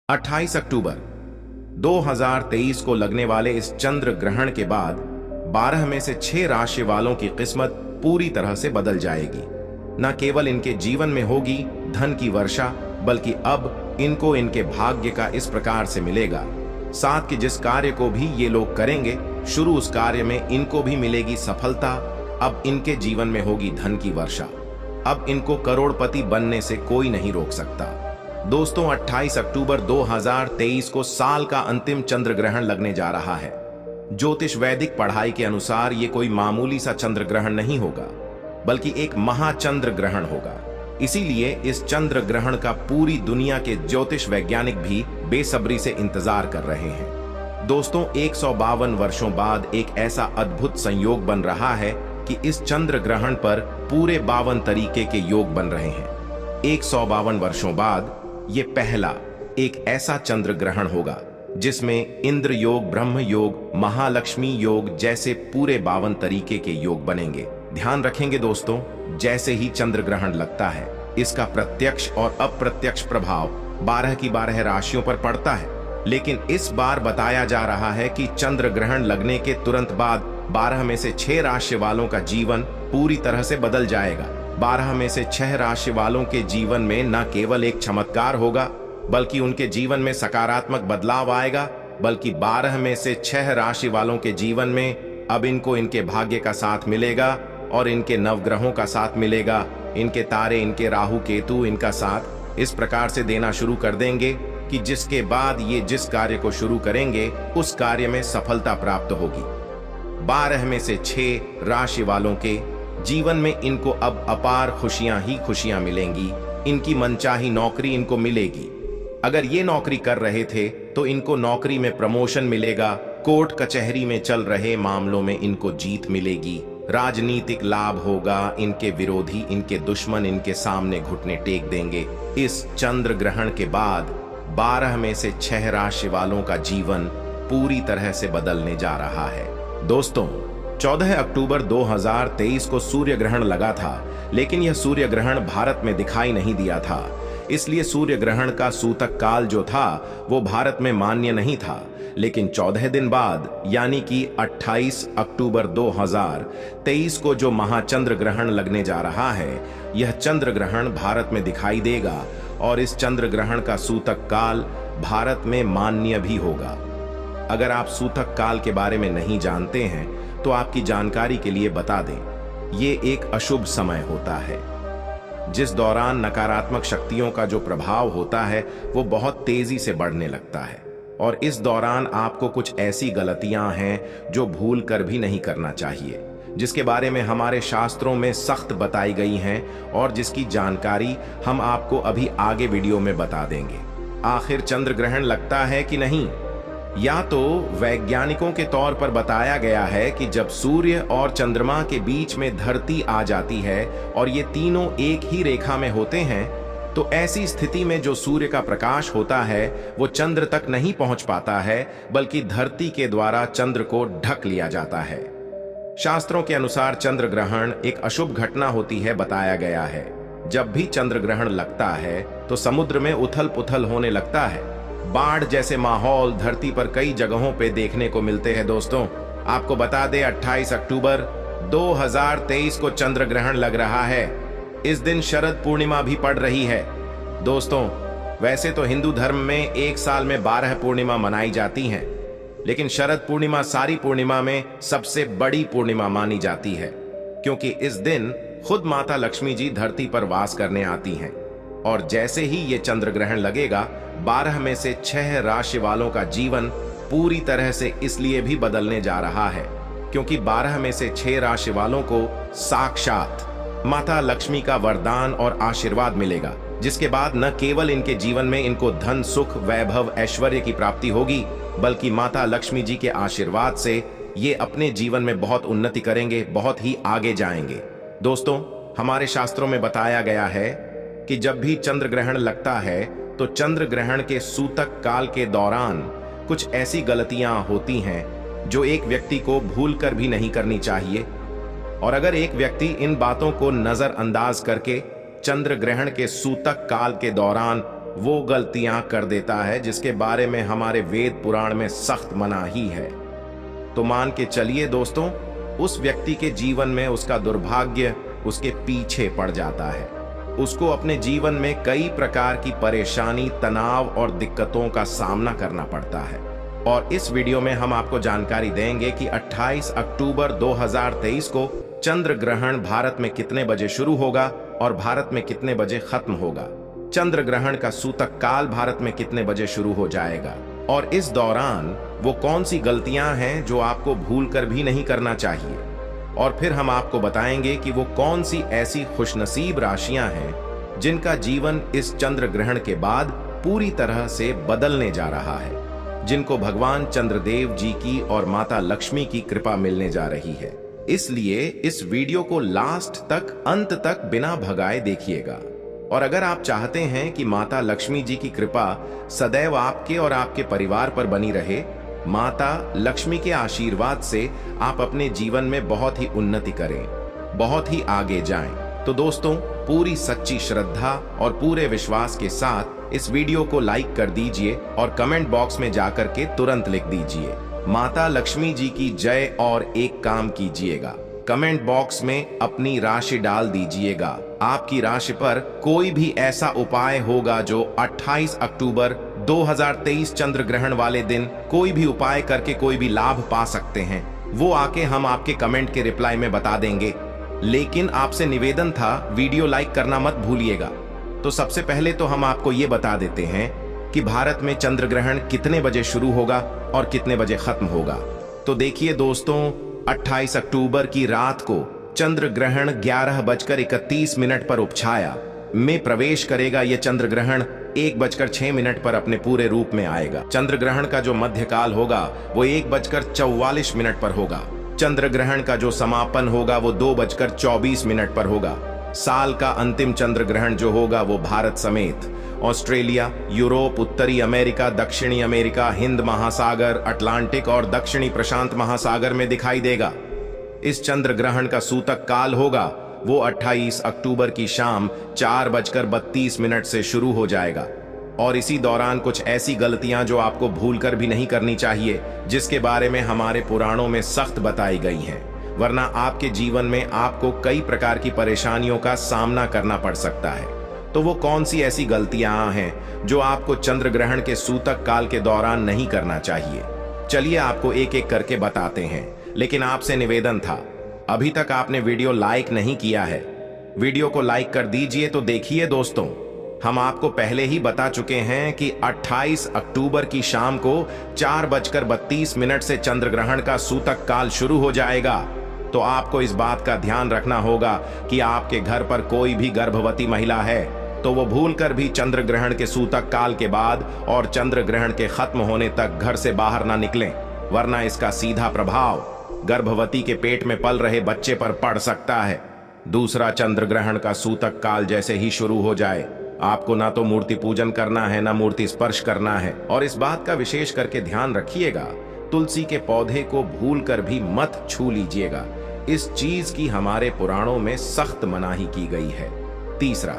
28 अक्टूबर 2023 को लगने वाले इस चंद्र ग्रहण के बाद 12 में से 6 राशि वालों की किस्मत पूरी तरह से बदल जाएगी। न केवल इनके जीवन में होगी धन की वर्षा, बल्कि अब इनको इनके भाग्य का इस प्रकार से मिलेगा। साथ के जिस कार्य को भी ये लोग करेंगे, शुरू उस कार्य में इनको भी मिलेगी सफलता। अब इनके जीवन में होगी धन की वर्षा। अब इनको करोड़पति बनने से कोई नहीं रोक सकता। दोस्तों, 28 अक्टूबर 2023 को साल का अंतिम चंद्र ग्रहण लगने जा रहा है। ज्योतिष वैदिक पढ़ाई के अनुसार ये कोई मामूली सा चंद्र ग्रहण नहीं होगा, बल्कि एक महाचंद्र ग्रहण होगा। इसीलिए इस चंद्र ग्रहण का पूरी दुनिया के ज्योतिष वैज्ञानिक भी बेसब्री से इंतजार कर रहे हैं। दोस्तों, 152 वर्षों बाद एक ऐसा अद्भुत संयोग बन रहा है कि इस चंद्र ग्रहण पर पूरे 52 तरीके के योग बन रहे हैं। 152 वर्षों बाद ये पहला एक ऐसा चंद्र ग्रहण होगा जिसमें इंद्र योग, ब्रह्म योग, महालक्ष्मी योग जैसे पूरे 52 तरीके के योग बनेंगे। ध्यान रखेंगे दोस्तों, जैसे ही चंद्र ग्रहण लगता है, इसका प्रत्यक्ष और अप्रत्यक्ष प्रभाव 12 की 12 राशियों पर पड़ता है। लेकिन इस बार बताया जा रहा है कि चंद्र ग्रहण लगने के तुरंत बाद 12 में से 6 राशि वालों का जीवन पूरी तरह से बदल जाएगा। 12 में से 6 राशि वालों के जीवन में न केवल एक चमत्कार होगा, बल्कि उनके जीवन में सकारात्मक बदलाव आएगा। बल्कि 12 में से 6 राशि वालों के जीवन में अब इनको इनके भाग्य का साथ मिलेगा और इनके नवग्रहों का साथ मिलेगा। इनके तारे, इनके राहु केतु इनका साथ इस प्रकार से देना शुरू कर देंगे कि जिसके बाद ये जिस कार्य को शुरू करेंगे उस कार्य में सफलता प्राप्त होगी। 12 में से 6 राशि वालों के जीवन में इनको अब अपार खुशियां ही खुशियां मिलेंगी। इनकी मनचाही नौकरी इनको मिलेगी। अगर ये नौकरी कर रहे थे तो इनको नौकरी में प्रमोशन मिलेगा। कोर्ट कचहरी में चल रहे मामलों में इनको जीत मिलेगी। राजनीतिक लाभ होगा। इनके विरोधी, इनके दुश्मन इनके सामने घुटने टेक देंगे। इस चंद्र ग्रहण के बाद 12 में से 6 राशि वालों का जीवन पूरी तरह से बदलने जा रहा है। दोस्तों, 14 अक्टूबर 2023 को सूर्य ग्रहण लगा था, लेकिन यह सूर्य ग्रहण भारत में दिखाई नहीं दिया था। इसलिए सूर्य ग्रहण का सूतक काल जो था वो भारत में मान्य नहीं था। लेकिन 14 दिन बाद यानी कि 28 अक्टूबर 2023 को जो महाचंद्र ग्रहण लगने जा रहा है, यह चंद्र ग्रहण भारत में दिखाई देगा और इस चंद्र ग्रहण का सूतक काल भारत में मान्य भी होगा। अगर आप सूतक काल के बारे में नहीं जानते हैं तो आपकी जानकारी के लिए बता दें, ये एक अशुभ समय होता है जिस दौरान नकारात्मक शक्तियों का जो प्रभाव होता है वो बहुत तेजी से बढ़ने लगता है। और इस दौरान आपको कुछ ऐसी गलतियां हैं जो भूल कर भी नहीं करना चाहिए, जिसके बारे में हमारे शास्त्रों में सख्त बताई गई हैं और जिसकी जानकारी हम आपको अभी आगे वीडियो में बता देंगे। आखिर चंद्र ग्रहण लगता है कि नहीं? या तो वैज्ञानिकों के तौर पर बताया गया है कि जब सूर्य और चंद्रमा के बीच में धरती आ जाती है और ये तीनों एक ही रेखा में होते हैं, तो ऐसी स्थिति में जो सूर्य का प्रकाश होता है वो चंद्र तक नहीं पहुंच पाता है, बल्कि धरती के द्वारा चंद्र को ढक लिया जाता है। शास्त्रों के अनुसार चंद्र ग्रहण एक अशुभ घटना होती है बताया गया है। जब भी चंद्र ग्रहण लगता है तो समुद्र में उथल पुथल होने लगता है। बाढ़ जैसे माहौल धरती पर कई जगहों पे देखने को मिलते हैं। दोस्तों, आपको बता दें, 28 अक्टूबर 2023 को चंद्र ग्रहण लग रहा है। इस दिन शरद पूर्णिमा भी पड़ रही है। दोस्तों, वैसे तो हिंदू धर्म में एक साल में 12 पूर्णिमा मनाई जाती हैं, लेकिन शरद पूर्णिमा सारी पूर्णिमा में सबसे बड़ी पूर्णिमा मानी जाती है, क्योंकि इस दिन खुद माता लक्ष्मी जी धरती पर वास करने आती हैं। और जैसे ही ये चंद्र ग्रहण लगेगा, 12 में से 6 राशि वालों का जीवन पूरी तरह से इसलिए भी बदलने जा रहा है क्योंकि 12 में से 6 राशि वालों को साक्षात माता लक्ष्मी का वरदान और आशीर्वाद मिलेगा, जिसके बाद न केवल इनके जीवन में इनको धन, सुख, वैभव, ऐश्वर्य की प्राप्ति होगी, बल्कि माता लक्ष्मी जी के आशीर्वाद से ये अपने जीवन में बहुत उन्नति करेंगे, बहुत ही आगे जाएंगे। दोस्तों, हमारे शास्त्रों में बताया गया है कि जब भी चंद्र ग्रहण लगता है तो चंद्र ग्रहण के सूतक काल के दौरान कुछ ऐसी गलतियां होती हैं जो एक व्यक्ति को भूल कर भी नहीं करनी चाहिए। और अगर एक व्यक्ति इन बातों को नजरअंदाज करके चंद्र ग्रहण के सूतक काल के दौरान वो गलतियां कर देता है जिसके बारे में हमारे वेद पुराण में सख्त मनाही है। तो मान के चलिए दोस्तों, उस व्यक्ति के जीवन में उसका दुर्भाग्य उसके पीछे पड़ जाता है। उसको अपने जीवन में कई प्रकार की परेशानी, तनाव और दिक्कतों का सामना करना पड़ता है। और इस वीडियो में हम आपको जानकारी देंगे कि 28 अक्टूबर 2023 को चंद्र ग्रहण भारत में कितने बजे शुरू होगा और भारत में कितने बजे खत्म होगा। चंद्र ग्रहण का सूतक काल भारत में कितने बजे शुरू हो जाएगा और इस दौरान वो कौन सी गलतियां हैं जो आपको भूलकर भी नहीं करना चाहिए। और फिर हम आपको बताएंगे कि वो कौन सी ऐसी खुशनसीब राशियां हैं जिनका जीवन इस चंद्र ग्रहण के बाद पूरी तरह से बदलने जा रहा है, जिनको भगवान चंद्रदेव जी की और माता लक्ष्मी की कृपा मिलने जा रही है। इसलिए इस वीडियो को लास्ट तक, अंत तक बिना भगाए देखिएगा। और अगर आप चाहते हैं कि माता लक्ष्मी जी की कृपा सदैव आपके और आपके परिवार पर बनी रहे, माता लक्ष्मी के आशीर्वाद से आप अपने जीवन में बहुत ही उन्नति करें, बहुत ही आगे जाएं, तो दोस्तों पूरी सच्ची श्रद्धा और पूरे विश्वास के साथ इस वीडियो को लाइक कर दीजिए और कमेंट बॉक्स में जाकर के तुरंत लिख दीजिए माता लक्ष्मी जी की जय। और एक काम कीजिएगा, कमेंट बॉक्स में अपनी राशि डाल दीजिएगा। आपकी राशि पर कोई भी ऐसा उपाय होगा जो 28 अक्टूबर 2023 चंद्र ग्रहण वाले दिन कोई भी उपाय करके कोई भी लाभ पा सकते हैं, वो आके हम आपके कमेंट के रिप्लाई में बता देंगे। लेकिन आपसे निवेदन था, वीडियो लाइक करना मत भूलिएगा। तो सबसे पहले तो हम आपको ये बता देते हैं कि भारत में चंद्र ग्रहण कितने बजे शुरू होगा और कितने बजे खत्म होगा। तो देखिए दोस्तों, 28 अक्टूबर की रात को चंद्र ग्रहण 11:31 पर उपछाया में प्रवेश करेगा। यह चंद्र ग्रहण 1:06 पर अपने पूरे रूप में आएगा। चंद्र ग्रहण का जो मध्यकाल होगा वो 1:44 पर होगा। चंद्र ग्रहण का जो समापन होगा वो 2:24 पर होगा। साल का अंतिम चंद्र ग्रहण जो होगा वो भारत समेत ऑस्ट्रेलिया, यूरोप, उत्तरी अमेरिका, दक्षिणी अमेरिका, हिंद महासागर, अटलांटिक और दक्षिणी प्रशांत महासागर में दिखाई देगा। इस चंद्र ग्रहण का सूतक काल होगा वो 28 अक्टूबर की शाम 4:32 से शुरू हो जाएगा। और इसी दौरान कुछ ऐसी गलतियां जो आपको भूलकर भी नहीं करनी चाहिए, जिसके बारे में हमारे पुराणों में सख्त बताई गई हैं, वरना आपके जीवन में आपको कई प्रकार की परेशानियों का सामना करना पड़ सकता है। तो वो कौन सी ऐसी गलतियां हैं जो आपको चंद्र ग्रहण के सूतक काल के दौरान नहीं करना चाहिए। चलिए आपको एक एक करके बताते हैं, लेकिन आपसे निवेदन था, अभी तक आपने वीडियो लाइक नहीं किया है, वीडियो को लाइक कर दीजिए। तो देखिए दोस्तों, हम आपको पहले ही बता चुके हैं कि 28 अक्टूबर की शाम को 4:32 से चंद्र ग्रहण का सूतक काल शुरू हो जाएगा। तो आपको इस बात का ध्यान रखना होगा कि आपके घर पर कोई भी गर्भवती महिला है तो वो भूलकर भी चंद्र ग्रहण के सूतक काल के बाद और चंद्र ग्रहण के खत्म होने तक घर से बाहर ना निकलें, वरना इसका सीधा प्रभाव गर्भवती के पेट में पल रहे बच्चे पर पड़ सकता है। दूसरा चंद्र ग्रहण का सूतक काल जैसे ही शुरू हो जाए, आपको ना तो मूर्ति पूजन करना है, ना मूर्ति स्पर्श करना है। और इस बात का विशेष करके ध्यान रखिएगा, तुलसी के पौधे को भूलकर भी मत छू लीजिएगा। इस चीज की हमारे पुराणों में सख्त मनाही की गई है। तीसरा,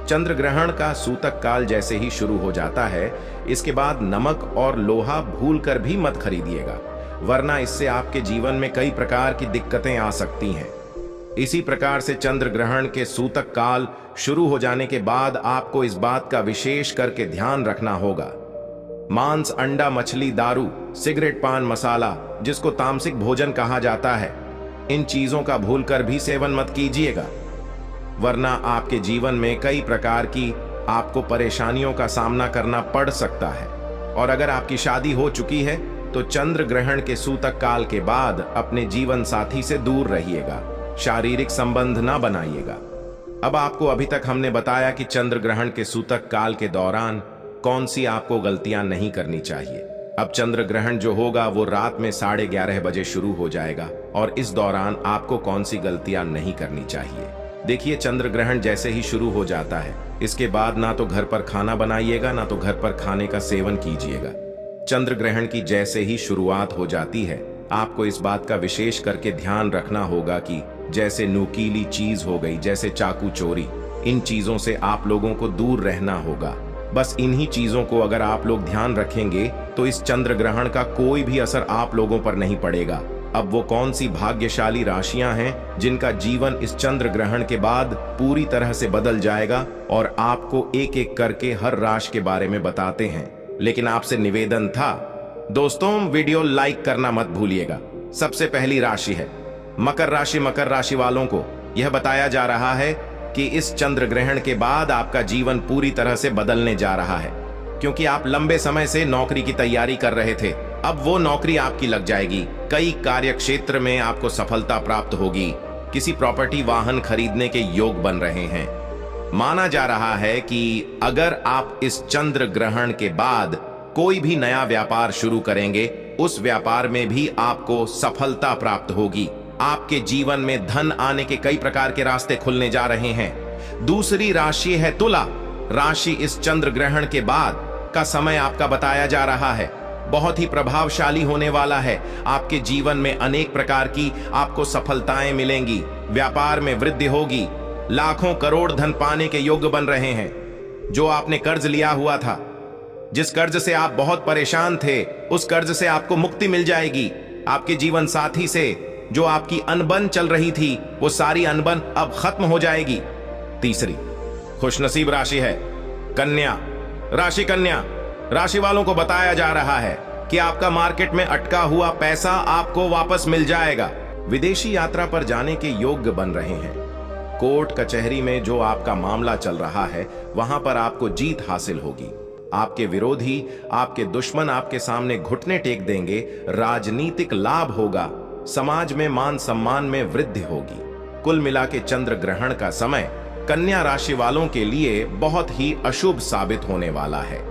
चंद्र ग्रहण का सूतक काल जैसे ही शुरू हो जाता है, इसके बाद नमक और लोहा भूलकर भी मत खरीदिएगा, वरना इससे आपके जीवन में कई प्रकार की दिक्कतें आ सकती हैं। इसी प्रकार से चंद्र ग्रहण के सूतक काल शुरू हो जाने के बाद आपको इस बात का विशेष करके ध्यान रखना होगा, मांस, अंडा, मछली, दारू, सिगरेट, पान मसाला, जिसको तामसिक भोजन कहा जाता है, इन चीजों का भूलकर भी सेवन मत कीजिएगा, वरना आपके जीवन में कई प्रकार की आपको परेशानियों का सामना करना पड़ सकता है। और अगर आपकी शादी हो चुकी है तो चंद्र ग्रहण के सूतक काल के बाद अपने जीवन साथी से दूर रहिएगा, शारीरिक संबंध ना बनाइएगा। अब आपको अभी तक हमने बताया कि चंद्र ग्रहण के सूतक काल के दौरान कौन सी आपको गलतियां नहीं करनी चाहिए। अब चंद्र ग्रहण जो होगा वो रात में 11:30 बजे शुरू हो जाएगा और इस दौरान आपको कौन सी गलतियां नहीं करनी चाहिए। देखिए, चंद्र ग्रहण जैसे ही शुरू हो जाता है, इसके बाद ना तो घर पर खाना बनाइएगा, ना तो घर पर खाने का सेवन कीजिएगा। चंद्र ग्रहण की जैसे ही शुरुआत हो जाती है, आपको इस बात का विशेष करके ध्यान रखना होगा कि जैसे नुकीली चीज हो गई, जैसे चाकू चोरी, इन चीजों से आप लोगों को दूर रहना होगा। बस इन्हीं चीजों को अगर आप लोग ध्यान रखेंगे तो इस चंद्र ग्रहण का कोई भी असर आप लोगों पर नहीं पड़ेगा। अब वो कौन सी भाग्यशाली राशियां हैं जिनका जीवन इस चंद्र ग्रहण के बाद पूरी तरह से बदल जाएगा, और आपको एक एक करके हर राशि के बारे में बताते हैं। लेकिन आपसे निवेदन था दोस्तों, वीडियो लाइक करना मत भूलिएगा। सबसे पहली राशि है मकर राशि। मकर राशि वालों को यह बताया जा रहा है कि इस चंद्र ग्रहण के बाद आपका जीवन पूरी तरह से बदलने जा रहा है, क्योंकि आप लंबे समय से नौकरी की तैयारी कर रहे थे। अब वो नौकरी आपकी लग जाएगी। कई कार्य क्षेत्र में आपको सफलता प्राप्त होगी। किसी प्रॉपर्टी वाहन खरीदने के योग बन रहे हैं। माना जा रहा है कि अगर आप इस चंद्र ग्रहण के बाद कोई भी नया व्यापार शुरू करेंगे, उस व्यापार में भी आपको सफलता प्राप्त होगी। आपके जीवन में धन आने के कई प्रकार के रास्ते खुलने जा रहे हैं। दूसरी राशि है तुला राशि। इस चंद्र ग्रहण के बाद का समय आपका बताया जा रहा है बहुत ही प्रभावशाली होने वाला है। आपके जीवन में अनेक प्रकार की आपको सफलताएं मिलेंगी। व्यापार में वृद्धि होगी। लाखों करोड़ धन पाने के योग्य बन रहे हैं। जो आपने कर्ज लिया हुआ था, जिस कर्ज से आप बहुत परेशान थे, उस कर्ज से आपको मुक्ति मिल जाएगी। आपके जीवन साथी से जो आपकी अनबन चल रही थी, वो सारी अनबन अब खत्म हो जाएगी। तीसरी खुशनसीब राशि है कन्या राशि। कन्या राशि वालों को बताया जा रहा है कि आपका मार्केट में अटका हुआ पैसा आपको वापस मिल जाएगा। विदेशी यात्रा पर जाने के योग्य बन रहे हैं। कोर्ट कचहरी में जो आपका मामला चल रहा है, वहां पर आपको जीत हासिल होगी। आपके विरोधी, आपके दुश्मन आपके सामने घुटने टेक देंगे। राजनीतिक लाभ होगा। समाज में मान सम्मान में वृद्धि होगी। कुल मिला के चंद्र ग्रहण का समय कन्या राशि वालों के लिए बहुत ही अशुभ साबित होने वाला है।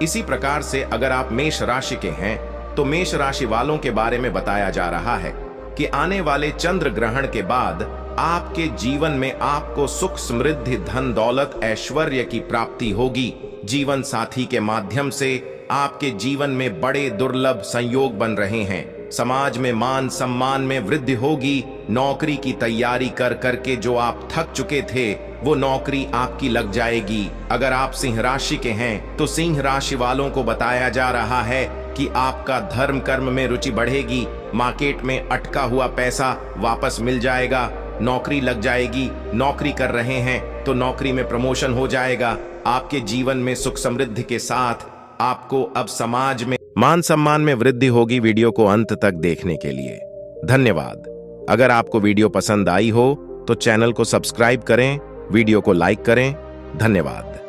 इसी प्रकार से अगर आप मेष राशि के हैं तो मेष राशि वालों के बारे में बताया जा रहा है कि आने वाले चंद्र ग्रहण के बाद आपके जीवन में आपको सुख, समृद्धि, धन दौलत, ऐश्वर्य की प्राप्ति होगी। जीवन साथी के माध्यम से आपके जीवन में बड़े दुर्लभ संयोग बन रहे हैं। समाज में मान सम्मान में वृद्धि होगी। नौकरी की तैयारी कर करके जो आप थक चुके थे, वो नौकरी आपकी लग जाएगी। अगर आप सिंह राशि के हैं तो सिंह राशि वालों को बताया जा रहा है कि आपका धर्म कर्म में रुचि बढ़ेगी। मार्केट में अटका हुआ पैसा वापस मिल जाएगा। नौकरी लग जाएगी। नौकरी कर रहे हैं तो नौकरी में प्रमोशन हो जाएगा। आपके जीवन में सुख समृद्धि के साथ आपको अब समाज में मान सम्मान में वृद्धि होगी। वीडियो को अंत तक देखने के लिए धन्यवाद। अगर आपको वीडियो पसंद आई हो तो चैनल को सब्सक्राइब करें, वीडियो को लाइक करें। धन्यवाद।